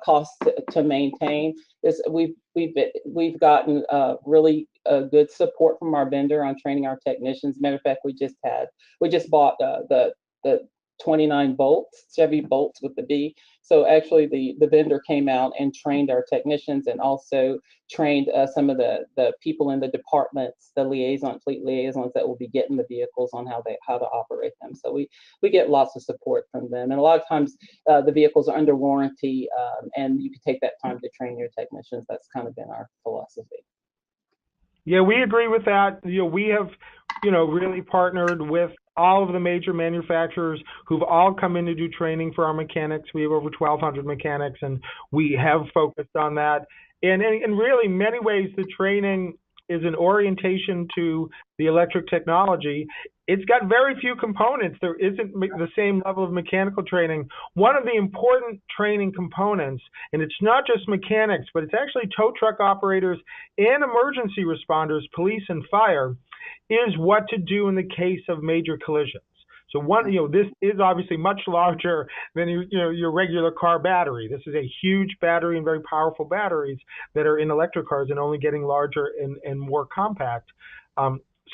cost to maintain. We've gotten really good support from our vendor on training our technicians. Matter of fact, we just bought the 29 bolts, Chevy bolts with the B. So actually the vendor came out and trained our technicians and also trained some of the people in the departments, the fleet liaisons that will be getting the vehicles on how to operate them. So we get lots of support from them. And a lot of times the vehicles are under warranty and you can take that time to train your technicians. That's kind of been our philosophy. Yeah, we agree with that. We have, really partnered with all of the major manufacturers who've all come in to do training for our mechanics. We have over 1,200 mechanics, and we have focused on that. And in really many ways, the training is an orientation to the electric technology. It's got very few components. There isn't the same level of mechanical training. One of the important training components, and it's not just mechanics, but it's actually tow truck operators and emergency responders, police and fire, is what to do in the case of major collisions. So this is obviously much larger than your regular car battery. This is a huge battery and very powerful batteries that are in electric cars and only getting larger and more compact.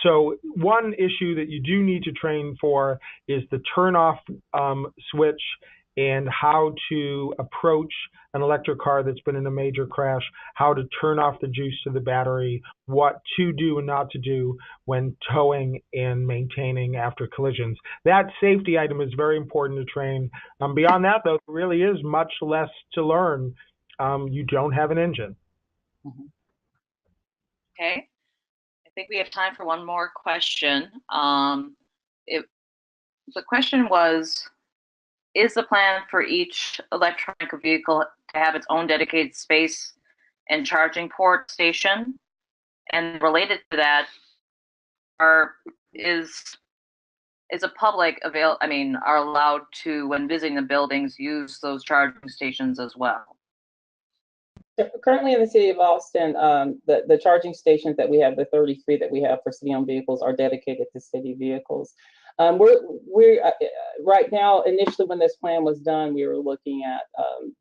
So one issue that you do need to train for is the turn-off switch and how to approach an electric car that's been in a major crash, how to turn off the juice to the battery, what to do and not to do when towing and maintaining after collisions. That safety item is very important to train. Beyond that, though, there really is much less to learn. You don't have an engine. Okay. I think we have time for one more question. The question was, is the plan for each electronic vehicle to have its own dedicated space and charging port station? And related to that, is a public are allowed to, when visiting the buildings, use those charging stations as well? Currently in the city of Austin, the charging stations that we have, the 33 that we have for city-owned vehicles, are dedicated to city vehicles. We're right now, initially when this plan was done, we were looking at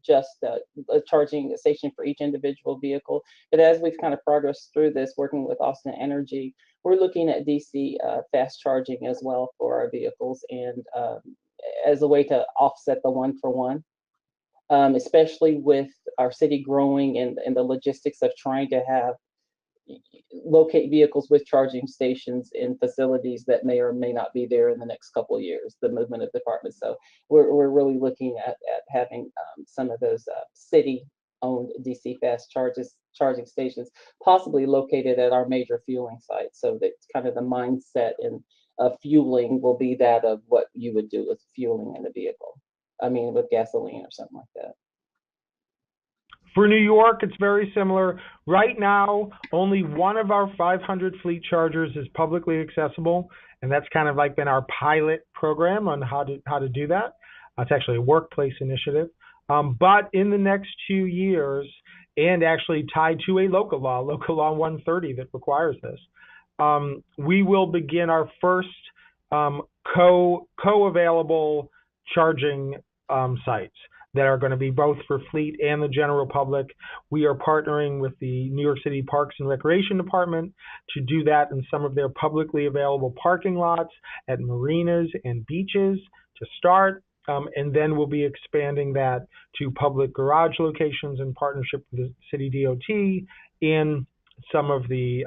just a charging station for each individual vehicle. But as we've kind of progressed through this, working with Austin Energy, we're looking at DC fast charging as well for our vehicles, and as a way to offset the one-for-one. Especially with our city growing and the logistics of trying to have locate vehicles with charging stations in facilities that may or may not be there in the next couple of years, the movement of departments. So we're really looking at having some of those city-owned DC fast charging stations possibly located at our major fueling sites, so that kind of the mindset in fueling will be that of what you would do with fueling in a vehicle. I mean, with gasoline or something like that. For New York, it's very similar. Right now, only one of our 500 fleet chargers is publicly accessible, and that's kind of like been our pilot program on how to do that. It's actually a workplace initiative. But in the next 2 years, and actually tied to a local law 130 that requires this, we will begin our first co-available charging sites that are going to be both for fleet and the general public. We are partnering with the New York City Parks and Recreation Department to do that in some of their publicly available parking lots at marinas and beaches to start. And then we'll be expanding that to public garage locations in partnership with the city DOT in some of the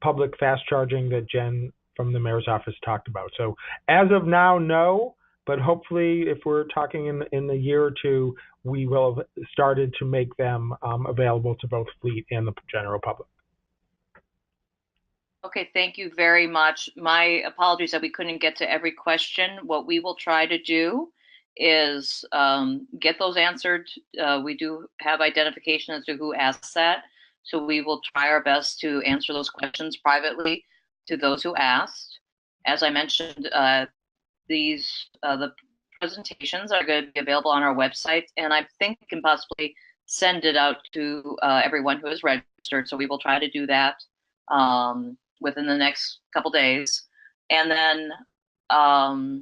public fast charging that Jen from the mayor's office talked about. So as of now, no. But hopefully, if we're talking in a year or two, we will have started to make them available to both fleet and the general public. Okay, thank you very much. My apologies that we couldn't get to every question. What we will try to do is get those answered. We do have identification as to who asked that, so we will try our best to answer those questions privately to those who asked. As I mentioned, the presentations are going to be available on our website, and I think we can possibly send it out to everyone who is registered. So we will try to do that within the next couple days. And then I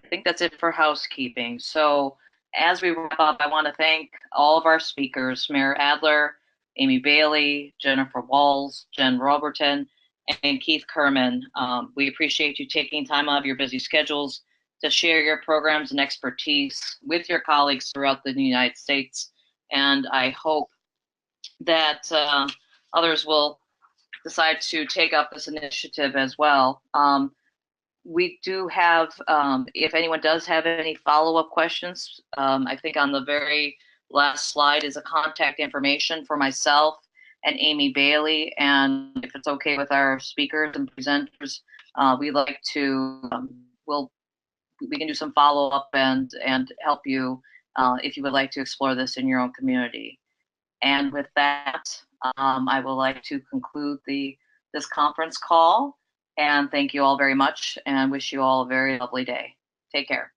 think that's it for housekeeping. So as we wrap up, I want to thank all of our speakers, Mayor Adler, Amy Bailey, Jennifer Walls, Jen Roberton, and Keith Kerman. We appreciate you taking time out of your busy schedules to share your programs and expertise with your colleagues throughout the United States. And I hope that others will decide to take up this initiative as well. We do have, if anyone does have any follow-up questions, I think on the very last slide is a contact information for myself and Amy Bailey. And if it's okay with our speakers and presenters, we like to, we can do some follow-up and help you if you would like to explore this in your own community. And with that, I would like to conclude this conference call, and thank you all very much and wish you all a very lovely day. Take care.